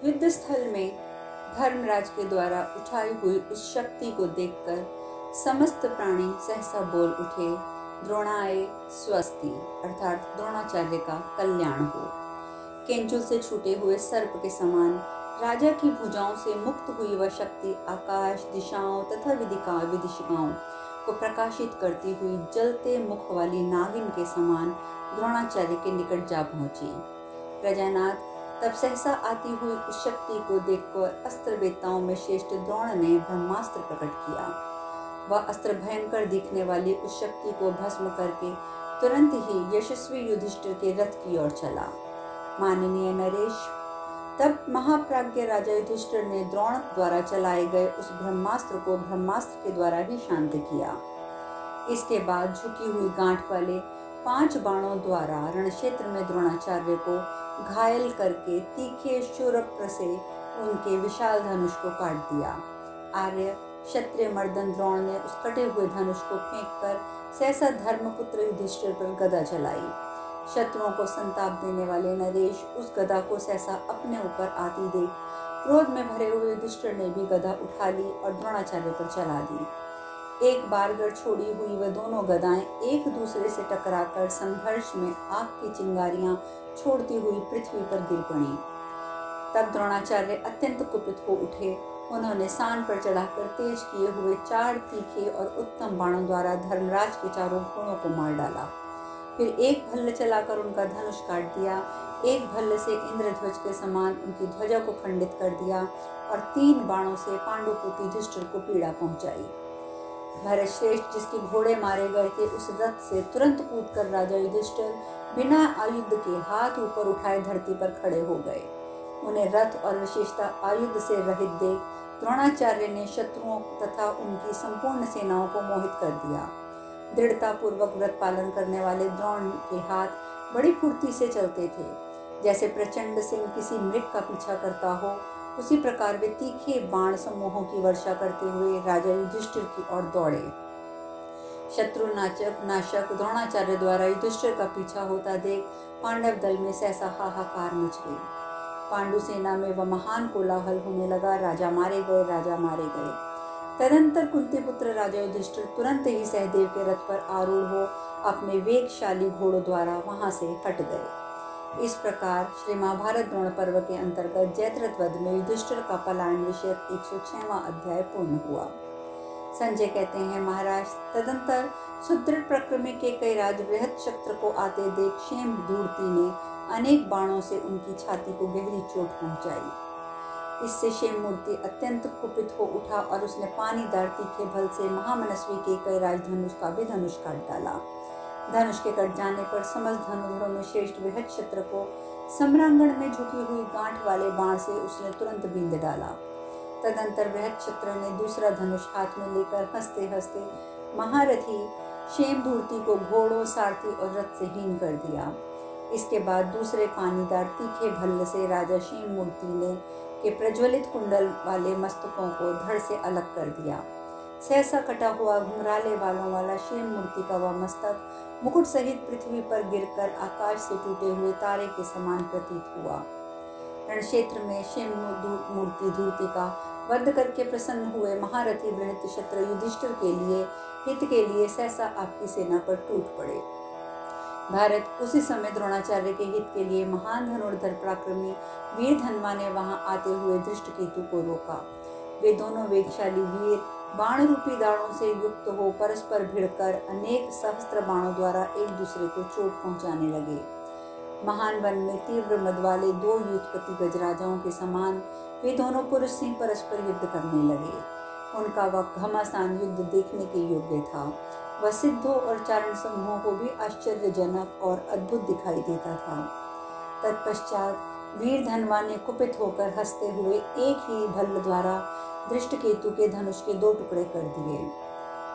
युद्ध स्थल में धर्मराज के द्वारा उठाई हुई उस शक्ति को देखकर समस्त प्राणी सहसा बोल उठे, द्रोणाय स्वस्ति, अर्थात द्रोणाचार्य का कल्याण हो। केंचुल से छूटे हुए सर्प के समान राजा की भुजाओं से मुक्त हुई वह शक्ति आकाश, दिशाओं तथा विदिशिकाओं को प्रकाशित करती हुई जलते मुख वाली नागिन के समान द्रोणाचार्य के निकट जा पहुंची। प्रजानाथ तब सहसा आती हुई उस शक्ति को देखकर अस्त्र वेत्ताओं में श्रेष्ठ द्रोण ने ब्रह्मास्त्र प्रकट किया। वह अस्त्र भयंकर दिखने वाली उस शक्ति को भस्म करके तुरंत ही यशस्वी युधिष्ठिर के रथ की ओर चला। माननीय नरेश, तब महाप्राज्ञ राजा युधिष्ठिर ने द्रोण द्वारा चलाए गए उस ब्रह्मास्त्र को ब्रह्मास्त्र के द्वारा ही शांत किया। इसके बाद झुकी हुई गांठ वाले 5 बाणों द्वारा रणक्षेत्र में द्रोणाचार्य को घायल करके तीखे शूरप्र से उनके विशाल धनुष को काट दिया। आर्य क्षत्रिय मर्दन द्रोण ने उस कटे हुए धनुष को फेंककर सहसा धर्मपुत्र युधिष्ठिर पर गदा चलाई। शत्रुओं को संताप देने वाले नरेश उस गदा को सहसा अपने ऊपर आती देख क्रोध में भरे हुए युधिष्ठिर ने भी गदा उठा ली और द्रोणाचार्य पर चला दी। एक बार गर छोड़ी हुई वह दोनों गदाएं एक दूसरे से टकराकर संघर्ष में आग की चिंगारियां छोड़ती हुई पृथ्वी पर गिर पड़ी। तब द्रोणाचार्य अत्यंत कुपित हो उठे। उन्होंने सान पर चढ़ाकर तेज किए हुए 4 तीखे और उत्तम बाणों द्वारा धर्मराज के चारों घोड़ों को मार डाला। फिर एक भल्ल चलाकर उनका धनुष काट दिया, एक भल्ल से इंद्रध्वज के समान उनकी ध्वजा को खंडित कर दिया और 3 बाणों से पांडुपुत्र युधिष्ठिर को पीड़ा पहुंचाई। भरत श्रेष्ठ जिसके घोड़े मारे गए थे उस रथ से तुरंत कूदकर राजा युधिष्ठिर बिना आयुध के हाथ ऊपर उठाए धरती पर खड़े हो गए। उन्हें रथ और विशेषता आयुध से रहित देख द्रोणाचार्य ने शत्रुओं तथा उनकी संपूर्ण सेनाओं को मोहित कर दिया। दृढ़ता पूर्वक व्रत पालन करने वाले द्रोण के हाथ बड़ी फुर्ती से चलते थे। जैसे प्रचंड सिंह किसी मृग का पीछा करता हो, उसी प्रकार वे तीखे बाण समूहों की वर्षा करते हुए राजा युधिष्ठिर की ओर दौड़े। शत्रु नाशक द्रोणाचार्य द्वारा युधिष्ठिर का पीछा होता देख पांडव दल में सहसा हाहाकार मच गई। पांडु सेना में वह महान कोलाहल होने लगा, राजा मारे गए, राजा मारे गए। तदंतर कुंती पुत्र राजा युधिष्ठिर तुरंत ही सहदेव के रथ पर आरूढ़ हो अपने वेगशाली घोड़ों द्वारा वहां से हट गए। इस प्रकार श्री महाभारत द्रोण पर्व के अंतर्गत जयद्रथ वध में युधिष्ठिर का पलायन विषयक 106वां अध्याय पूर्ण हुआ। संजय कहते हैं, महाराज तदंतर सुदृढ़ प्रक्रमी के कई राज बृहत्क्षत्र को आते देख क्षेम धूर्ति ने अनेक बाणों से उनकी छाती को गहरी चोट पहुंचाई। इससे क्षेममूर्ति अत्यंत कुपित हो उठा और उसने पानीदार तीखे भल से महामनस्वी के कई राजधनुष का भी धनुष काट डाला। धनुष के कट जाने पर समस्त धनुधरों में श्रेष्ठ बृहत्क्षत्र को सम्रांगण में झुकी हुई गांठ वाले बाण से उसने तुरंत बींध डाला। तदंतर बृहत्क्षत्र ने दूसरा धनुष हाथ में लेकर हंसते हंसते महारथी क्षेमधूर्ति को घोड़ों, सारथी और रथ से हीन कर दिया। इसके बाद दूसरे पानीदार तीखे भल्ल से राजा क्षेममूर्ति ने के प्रज्वलित कुंडल वाले मस्तकों को धड़ से अलग कर दिया। सहसा कटा हुआ घुंघराले बालों वाला क्षेममूर्ति का वह मस्तक मुकुट सहित पृथ्वी पर गिरकर आकाश से टूटे हुए तारे के समान प्रतीत हुआ। रणक्षेत्र में क्षेममूर्ति धूर्ति का वध करके प्रसन्न हुए महारथी बृहत्क्षत्र युधिष्ठिर के लिए हित के लिए सहसा आपकी सेना पर टूट पड़े। भारत उसी समय द्रोणाचार्य के हित के लिए महान धनुर्धर पराक्रमी वीर धनवा ने वहां आते हुए धृष्टकेतु को रोका। वे दोनों वेगशाली वीर बाण रूपी दाड़ों से युक्त हो परस्पर भिड़कर अनेक सहस्त्र बाणों द्वारा एक दूसरे को चोट पहुंचाने लगे। महान वन में तीव्र मद वाले 2 युद्धपति गजराजाओं के समान वे दोनों पुरुष सिंह परस्पर युद्ध करने लगे। उनका वह घमासान युद्ध देखने के योग्य था। वह सिद्धों और चारण समूहों को भी आश्चर्यजनक और अद्भुत दिखाई देता था। तत्पश्चात वीर धनवा ने कुपित होकर हंसते हुए एक ही भल्ल द्वारा धृष्टकेतु के धनुष के 2 टुकड़े कर दिए।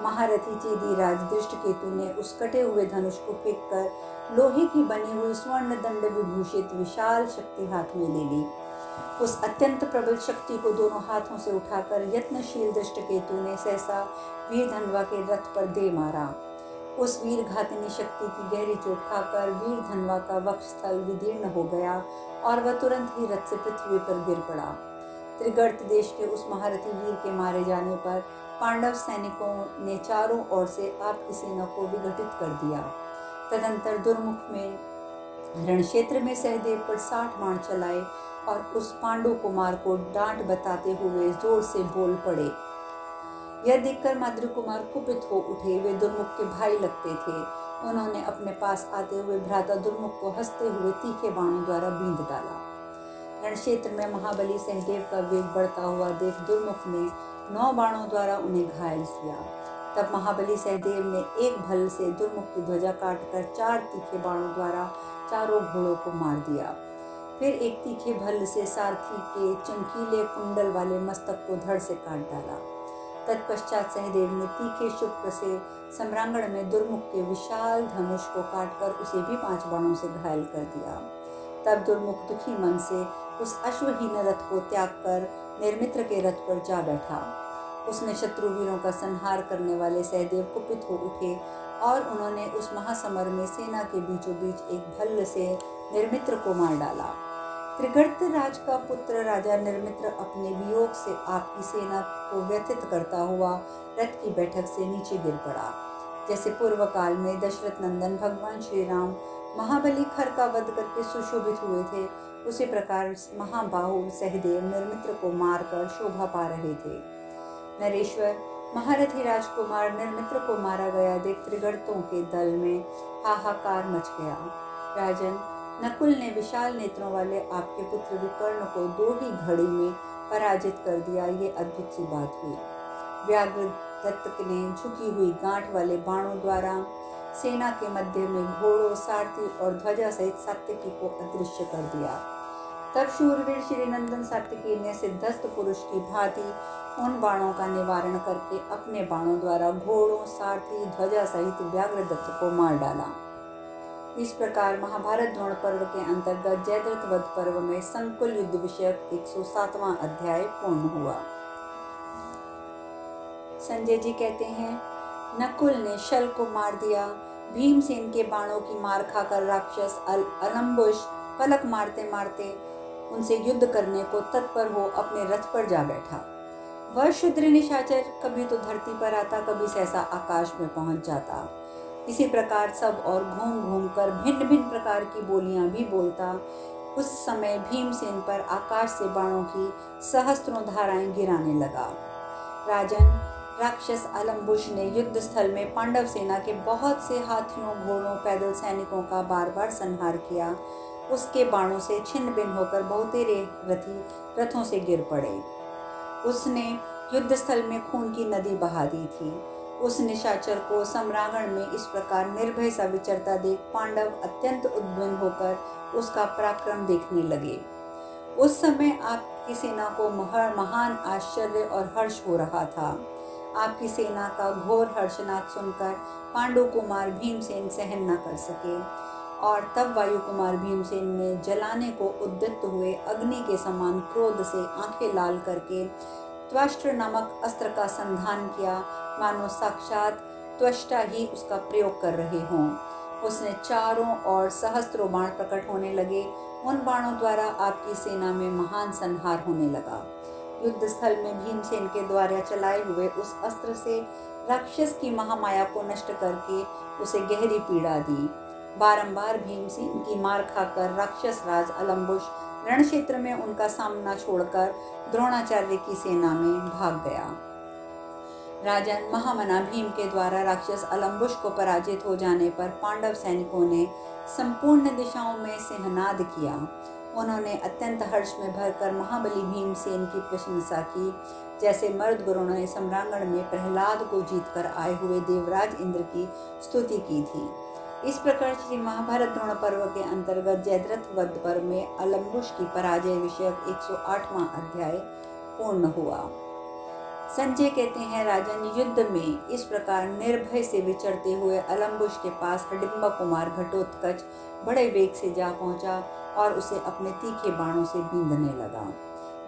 महारथी चेदीराज धृष्टकेतु ने उस कटे हुए धनुष को फेंककर लोहे की बनी हुई स्वर्ण दंड विभूषित विशाल शक्ति हाथ में ले ली। उस अत्यंत प्रबल शक्ति को दोनों हाथों से उठाकर यत्नशील धृष्टकेतु ने सहसा वीर धनवा के रथ पर दे मारा। उस वीर घातिनी शक्ति की गहरी चोट खाकर वीर धनवा का वक्षस्थल विदीर्ण हो गया और वह तुरंत ही रथ से पृथ्वी पर गिर पड़ा। त्रिगर्त देश के उस महारथी वीर के मारे जाने पर पांडव सैनिकों ने चारों ओर से आपकी सेना को विघटित कर दिया। तदंतर दुर्मुख में रण क्षेत्र में सहदेव पर 60 बाण चलाए और उस पांडु कुमार को डांट बताते हुए जोर से बोल पड़े। यह देखकर माद्री कुमार कुपित हो उठे। वे दुर्मुख के भाई लगते थे। उन्होंने अपने पास आते हुए भ्राता दुर्मुख को हंसते हुए तीखे बाणों द्वारा बींध डाला। रण क्षेत्र में महाबली सहदेव का वेग बढ़ता हुआ देख दुर्मुख ने 9 बाणों द्वारा उन्हें घायल किया। तब महाबली सहदेव ने एक भल्ल से दुर्मुख की ध्वजा काटकर 4 तीखे बाणों द्वारा चारों घोड़ों को मार दिया। फिर एक तीखे भल्ल से सारथी के चमकीले कुंडल वाले मस्तक को धड़ से काट डाला। तत्पश्चात सहदेव ने तीखे शुक्र से सम्रांगण में दुर्मुख के विशाल धनुष को काटकर उसे भी 5 बाणों से घायल कर दिया। तब दुर्मुख दुखी मन से उस अश्वहीन रथ को त्याग कर निर्मित्र के रथ पर जा बैठा। उसने शत्रु वीरों का संहार करने वाले सहदेव कुपित हो उठे और उन्होंने उस महासमर में सेना के बीचों बीच एक भल्ल से निर्मित्र को मार डाला। त्रिगर्त राज का पुत्र राजा निर्मित्र अपने वियोग से आपकी सेना को व्यथित करता हुआ रथ की बैठक से नीचे गिर पड़ा। जैसे पूर्व काल में दशरथ नंदन भगवान श्री राम महाबली खर का वध करके सुशोभित हुए थे, उसी प्रकार महाबाहु सहदेव निर्मित्र को मारकर शोभा पा रहे थे। नरेश्वर महारथी राजकुमार निर्मित्र को मारा गया देख त्रिगर्तों के दल में हाहाकार मच गया। राजन, नकुल ने विशाल नेत्रों वाले आपके पुत्र विकर्ण को 2 ही घड़ी में पराजित कर दिया। ये अद्भुत सी बात हुई। व्याघ्रदत्त ने झुकी हुई गांठ वाले बाणों द्वारा सेना के मध्य में घोड़ों, सारथी और ध्वजा सहित सात्यकी को अदृश्य कर दिया। तब शूरवीर श्रीनंदन सात्यकी ने सिद्धस्थ पुरुष की भांति उन बाणों का निवारण करके अपने बाणों द्वारा घोड़ों, सारथी, ध्वजा सहित व्याघ्रदत्त को मार डाला। इस प्रकार महाभारत द्रोण पर्व के अंतर्गत जयद्रथ वध पर्व में संकुल युद्ध विषयक 107वां अध्याय पूर्ण हुआ। संजय जी कहते हैं, नकुल ने शल को मार दिया। भीमसेन के बाणों की मार खाकर राक्षस अलम्बुश पलक मारते मारते उनसे युद्ध करने को तत्पर हो अपने रथ पर जा बैठा। वह शूद्र निशाचर कभी तो धरती पर आता, कभी सहसा आकाश में पहुंच जाता। इसी प्रकार सब और घूम घूम कर भिन्न भिन्न प्रकार की बोलियां भी बोलता। उस समय भीमसेन पर आकाश से बाणों की सहस्त्रों धाराएं गिराने लगा। राजन, राक्षस अलम्बुश ने युद्ध स्थल में पांडव सेना के बहुत से हाथियों, घोड़ों, पैदल सैनिकों का बार बार संहार किया। उसके बाणों से छिन्न भिन्न होकर बहुतेरे रथी रथों से गिर पड़े। उसने युद्ध स्थल में खून की नदी बहा दी थी। उस निशाचर को सम्रांगण में इस प्रकार निर्भय सा विचरता देख पांडव अत्यंत उद्विग्न होकर उसका पराक्रम देखने लगे। उस समय आपकी सेना को महान आश्चर्य और हर्ष हो रहा था। आपकी सेना का घोर हर्षनाद सुनकर पांडु कुमार भीमसेन सहन न कर सके और तब वायु कुमार भीमसेन ने जलाने को उद्यत हुए अग्नि के समान क्रोध से आंखें लाल करके त्वष्ट्र नामक अस्त्र का संधान किया, मानो साक्षात त्वष्टा ही उसका प्रयोग कर रहे हों। उसने चारों ओर सहस्त्रों बाण प्रकट होने लगे। उन बाणों द्वारा आपकी सेना में महान संहार होने लगा। युद्ध स्थल में भीमसेन के द्वारा चलाए हुए उस अस्त्र से राक्षस की महामाया को नष्ट करके उसे गहरी पीड़ा दी। बारंबार भीमसेन की मार खाकर राक्षस राज अलम्बुश रण क्षेत्र में उनका सामना छोड़कर द्रोणाचार्य की सेना में भाग गया। राजन, महामना भीम के द्वारा राक्षस अलम्बुश को पराजित हो जाने पर पांडव सैनिकों ने संपूर्ण दिशाओं में सिंहनाद किया। उन्होंने अत्यंत हर्ष में भरकर महाबली भीमसेन की प्रशंसा की, जैसे मर्द गुरुओं ने सम्रांगण में प्रहलाद को जीतकर आए हुए देवराज इंद्र की स्तुति की थी। इस प्रकार श्री महाभारत द्रोण पर्व के अंतर्गत जयद्रथ वध पर्व में अलम्बुश की पराजय विषयक 108वां अध्याय पूर्ण हुआ। संजय कहते हैं, राजन, युद्ध में इस प्रकार निर्भय से विचरते हुए अलम्बुश के पास हडिम्बा कुमार घटोत्कच बड़े वेग से जा पहुंचा और उसे अपने तीखे बाणों से बींधने लगा।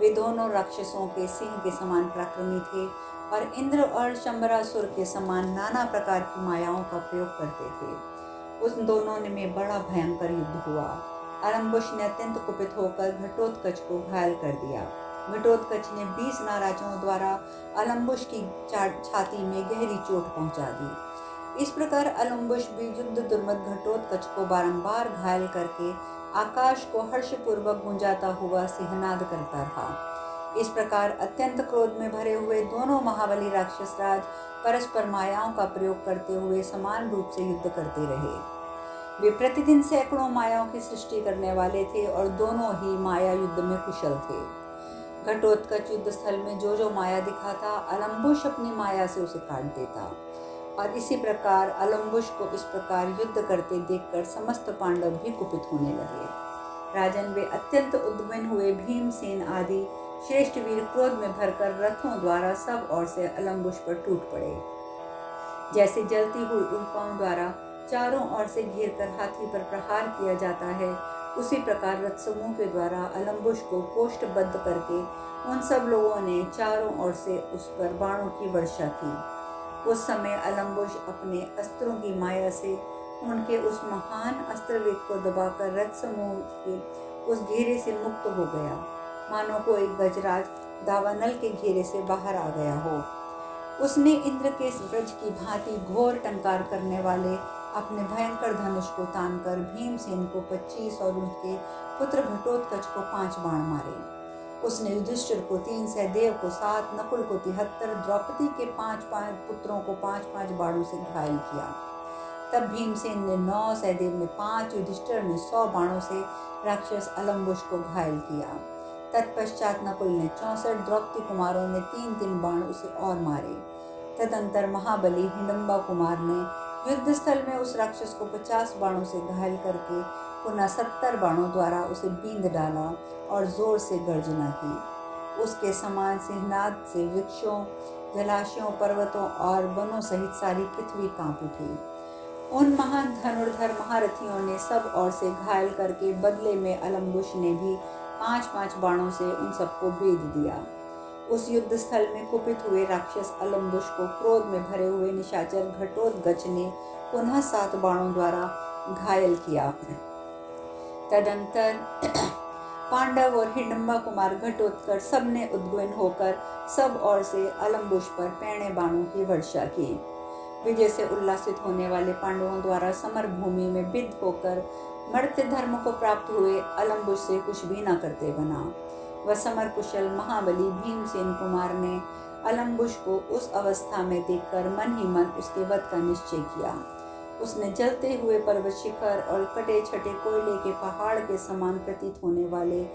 वे दोनों राक्षसों के सिंह के समान पराक्रमी थे और इंद्र और शंबरासुर के समान नाना प्रकार की मायाओं का प्रयोग करते थे। उन दोनों में बड़ा भयंकर युद्ध हुआ। अलम्बुश ने अत्यंत कुपित होकर घटोत्कच को घायल कर दिया। घटोत्कच ने 20 नाराजों द्वारा अलम्बुश की छाती में गहरी चोट पहुंचा दी। इस प्रकार अलम्बुश भी युद्ध दुर्मद घटोत्कच को बारंबार घायल करके आकाश को हर्षपूर्वक गुंजाता हुआ सिंहनाद करता रहा। इस प्रकार अत्यंत क्रोध में भरे हुए दोनों महाबली राक्षस राज परस्पर मायाओं का प्रयोग करते हुए समान रूप से युद्ध करते रहे। वे प्रतिदिन सैकड़ों मायाओं की सृष्टि करने वाले थे और दोनों ही माया युद्ध में कुशल थे। घटोत्कच युद्ध स्थल में जो जो माया दिखाता, अलम्बुश अपनी माया से उसे काट देता। और इसी प्रकार अलम्बुश को इस प्रकार युद्ध करते देखकर समस्त पांडव भी कुपित होने लगे। राजन, वे अत्यंत उद्विग्न हुए भीमसेन आदि श्रेष्ठ वीर क्रोध में भरकर रथों द्वारा सब ओर से अलम्बुश पर टूट पड़े। जैसे जलती हुई उल्काओं द्वारा चारों ओर से घेरकर हाथी पर प्रहार किया जाता है, उसी प्रकार रथ समूह के द्वारा अलम्बुश को कोष्ठबद्ध करके उन सब लोगों ने चारों ओर से उस पर बाणों की वर्षा की। उस समय अलम्बुश अपने अस्त्रों की माया से उनके उस महान अस्त्र वेग को दबाकर रथ समूह के उस घेरे से मुक्त हो गया, मानो को एक गजराज दावानल के घेरे से बाहर आ गया हो। उसने इंद्र के व्रज की भांति घोर टंकार करने वाले अपने भयंकर धनुष को तानकर भीमसेन को 25 और उनके पुत्र घटोत्कच को 5 बाण मारे। उसने युधिष्ठिर को 3, सहदेव को 7, नकुल को 73, द्रौपदी के 5 पुत्रों को 5 बाणों से घायल किया। तब भीमसेन ने 9, सहदेव ने 5, युधिष्ठिर ने 100 बाणों से राक्षस अलम्बुश को घायल किया। तत्पश्चात नकुल ने 64, द्रौपदी कुमारों ने 3 बाण उसे और मारे। तदंतर महाबली हिडम्बा कुमार ने युद्ध स्थल में उस राक्षस को 50 बाणों से घायल करके पुनः 70 बाणों द्वारा उसे बींध डाला और जोर से गर्जना की। उसके समान सिंहनाद से वृक्षों, जलाशयों, पर्वतों और वनों सहित सारी पृथ्वी कांप उठी। उन महान धनुर्धर महारथियों ने सब ओर से घायल करके बदले में अलम्बुश ने भी 5 बाणों से उन सबको भेद दिया। उस युद्ध स्थल में कुपित हुए राक्षस अलम्बुश को क्रोध में भरे हुए निशाचर घटोत्कच ने पुनः 7 बाणों द्वारा घायल किया। तदंतर पांडव और हिडम्बा कुमार घटोत्कच सबने उद्विग्न होकर सब ओर से अलम्बुश पर पैणे बाणों की वर्षा की। विजय से उल्लासित होने वाले पांडवों द्वारा समर भूमि में बिद्ध होकर मर्त्य धर्म को प्राप्त हुए अलम्बुश से कुछ भी न करते बना। वह समर कुशल महाबली भीमसेन कुमार ने अलम्बुश को उस अवस्था में देखकर मन ही मन उसके वध का निश्चय किया। उसने जलते हुए पर्वत शिखर और कटे छटे कोयले के पहाड़ के समान प्रतीत होने वाले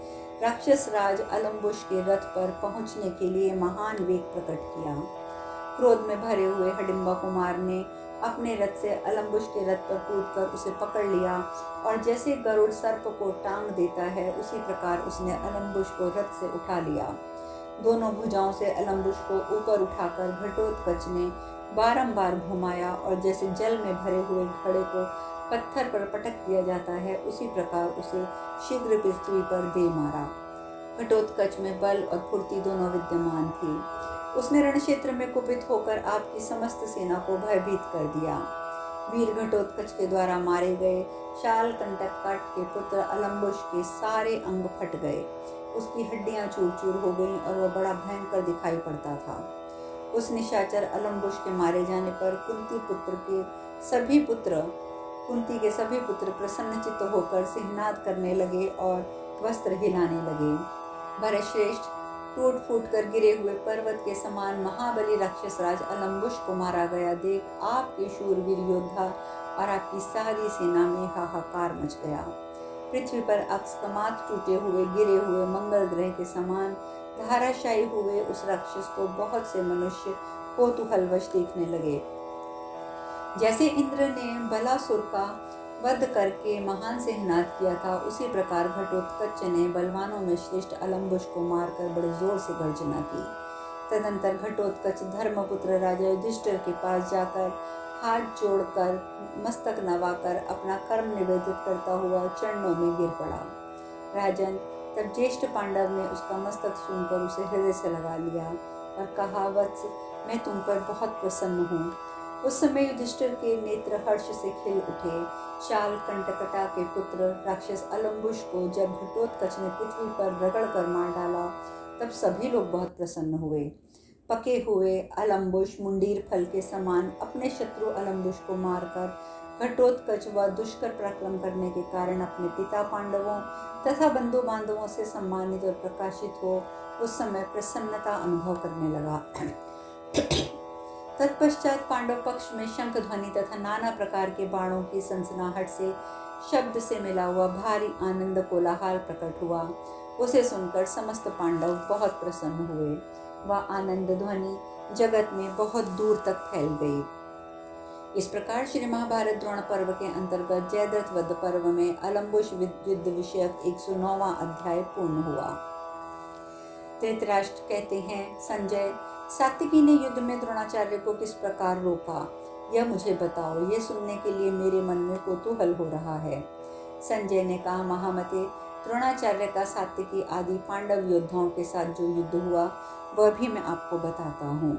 राक्षस राज अलम्बुश के रथ पर पहुंचने के लिए महान वेग प्रकट किया। क्रोध में भरे हुए हिडिम्बा कुमार ने अपने रथ से अलम्बुश के रथ पर कूदकर उसे पकड़ लिया और जैसे गरुड़ सर्प को टांग देता है, उसी प्रकार उसने अलम्बुश को रथ से उठा लिया। दोनों भुजाओं से अलम्बुश को ऊपर उठाकर घटोत्कच ने बारंबार घुमाया और जैसे जल में भरे हुए घड़े को पत्थर पर पटक दिया जाता है, उसी प्रकार उसे शीघ्र पृथ्वी पर दे मारा। घटोत्कच में बल और फुर्ती दोनों विद्यमान थी। उसने रणक्षेत्र में कुपित होकर आपकी समस्त सेना को भयभीत कर दिया। वीर घटोत्कच के द्वारा मारे गए शाल कंटक के पुत्र अलम्बुश के सारे अंग फट गए। उसकी हड्डियां चूर चूर हो गईं और वह बड़ा भयंकर दिखाई पड़ता था। उस निशाचर अलम्बुश के मारे जाने पर कुंती के सभी पुत्र प्रसन्नचित्त होकर सिंहनाद करने लगे और वस्त्र हिलाने लगे। भरतश्रेष्ठ, टूट फूट कर गिरे हुए पर्वत के समान महाबली राक्षस राज अलम्बुश को मारा गया देख आपके शूरवीर योद्धा और आपकी सारी सेना में हाहाकार मच गया। पृथ्वी पर अकस्मात टूटे हुए गिरे हुए मंगल ग्रह के समान धाराशायी हुए उस राक्षस को बहुत से मनुष्य कौतूहलवश देखने लगे। जैसे इंद्र ने बलासुर का वध करके महान सिंहनाद किया था, उसी प्रकार घटोत्कच ने बलवानों में श्रेष्ठ अलम्बुश को मारकर बड़े जोर से गर्जना की। तदंतर घटोत्कच धर्मपुत्र राजा युधिष्ठिर के पास जाकर हाथ जोड़कर मस्तक नवाकर अपना कर्म निवेदित करता हुआ चरणों में गिर पड़ा। राजन, तब ज्येष्ठ पांडव ने उसका मस्तक सूंघकर उसे हृदय से लगा लिया और कहा, वत्स, मैं तुम पर बहुत प्रसन्न हूँ। उस समय युधिष्ठिर के नेत्र हर्ष से खिल उठे। शाल कंटकटा के पुत्र राक्षस अलम्बुश को जब घटोत्कच ने पृथ्वी पर रगड़ कर मार डाला, तब सभी लोग बहुत प्रसन्न हुए। पके हुए अलम्बुश मुंडीर फल के समान अपने शत्रु अलम्बुश को मारकर घटोत्कच व दुष्कर पराक्रम करने के कारण अपने पिता पांडवों तथा बंधु बांधवों से सम्मानित और प्रकाशित हो उस समय प्रसन्नता अनुभव करने लगा। तत्पश्चात पांडव पक्ष में शंख ध्वनि तथा नाना प्रकार के बाणों की सनसनाहट से शब्द से मिला हुआ भारी आनंद कोलाहल प्रकट हुआ। उसे सुनकर समस्त पांडव बहुत प्रसन्न हुए। वह आनंद ध्वनि जगत में बहुत दूर तक फैल गई। इस प्रकार श्री महाभारत द्रोण पर्व के अंतर्गत जयद्रथ वध पर्व में अलम्बुश युद्ध विषयक 109वां अध्याय पूर्ण हुआ। धृतराष्ट्र कहते हैं, संजय, सात्विकी ने युद्ध में द्रोणाचार्य को किस प्रकार रोका, यह मुझे बताओ। यह सुनने के लिए मेरे मन में कौतूहल हो रहा है। संजय ने कहा, महामते, द्रोणाचार्य का सात्विकी आदि पांडव योद्धाओं के साथ जो युद्ध हुआ वह भी मैं आपको बताता हूँ।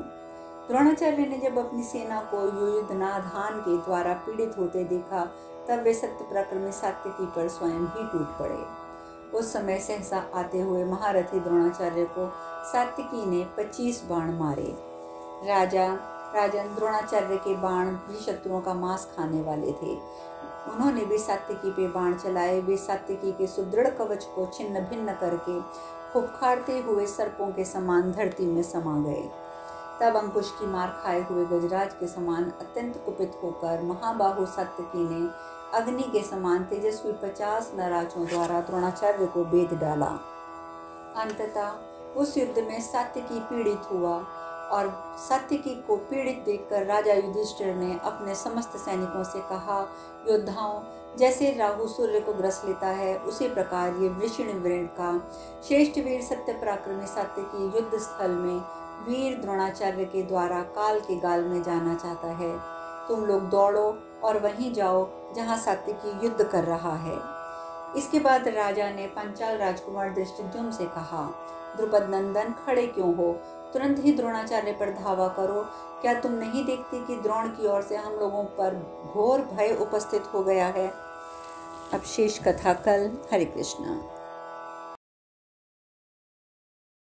द्रोणाचार्य ने जब अपनी सेना को युयुधनाधान के द्वारा पीड़ित होते देखा, तब वे सत्य पराक्रमी सात्विकी पर स्वयं ही टूट पड़े। उस समय सहसा आते हुए महारथी द्रोणाचार्य को सात्विकी ने 25 बाण मारे। राजन द्रोणाचार्य के बाण भी शत्रुओं का मांस खाने वाले थे। उन्होंने भी सात्विकी पे बाण चलाए। वे सात्विकी के सुदृढ़ कवच को छिन्न भिन्न करके फुफकारते हुए सर्पों के समान धरती में समा गए। तब अंकुश की मार खाए हुए गजराज के समान अत्यंत कुपित होकर महाबाहु सात्विकी ने अग्नि के समान तेजस्वी 50 नराजों द्वारा द्रोणाचार्य को बेध डाला। अंततः उस युद्ध में सात्विकी पीड़ित हुआ और सात्विकी को पीड़ित देखकर राजा युधिष्ठिर ने अपने समस्त सैनिकों से कहा, योद्धाओं, जैसे राहु सूर्य को ग्रस लेता है, उसी प्रकार ये वृषण वृण का श्रेष्ठ वीर सत्य पराक्रमी सात्विकी युद्ध स्थल में वीर द्रोणाचार्य के द्वारा काल के गाल में जाना चाहता है। तुम लोग दौड़ो और वहीं जाओ जहां सात्विकी युद्ध कर रहा है। इसके बाद राजा ने पंचाल राजकुमार धृष्टद्युम्न से कहा, द्रुपद नंदन, खड़े क्यों हो? तुरंत ही द्रोणाचार्य पर धावा करो। क्या तुम नहीं देखती कि द्रोण की ओर से हम लोगों पर घोर भय उपस्थित हो गया है? अब शेष कथा कल। हरे कृष्णा।